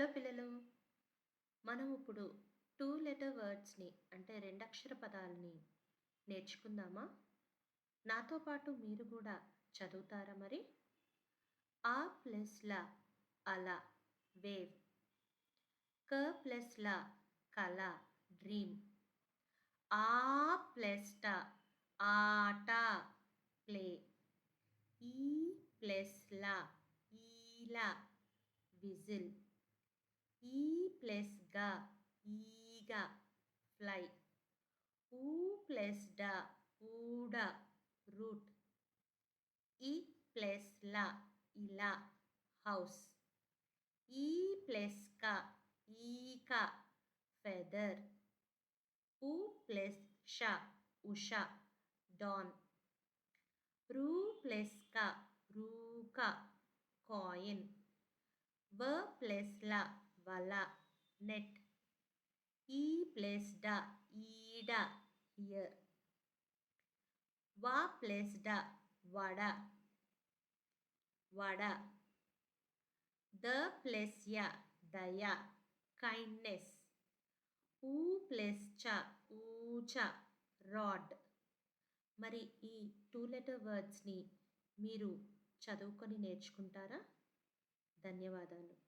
Hello పిల్లలు, మనం ఇప్పుడు 2 లెటర్ వర్డ్స్‌ని అంటే 2 అక్షర పదాలని నేర్చుకుందామా? నాతో పాటు మీరు గూడా చదువుతారా మరి? ఆ ప్లస్ ల అల వేవ్. క ప్లస్ ల కల డ్రీమ్. ఆ ప్లస్ ట ఆట ప్లే. ఈ ప్లస్ ల ఈల విజిల్. ఈ ప్లస్ గ ఈగ ఫ్లై. ఊ ప్లస్ డ ఊడ రూట్. ఈ ప్లస్ ల ఇల హౌస్. ఈ ప్లస్ క ఈక ఫెదర్. ఉ ప్లస్ ష ఉష డాన్. రు ప్లస్ క రూక కాయిన్. వ ప్లస్ ల వల నెట్. ఈ ప్లస్ డ ఈడ హియర్. వ ప్లస్ డ వడ వడ. ద ప్లస్ య దయ కైండ్నెస్. ఊ ప్లస్ చ ఊచ రాడ్. మరి ఈ 2 లెటర్ వర్డ్స్‌ని మీరు చదువుకొని నేర్చుకుంటారా? ధన్యవాదాలు.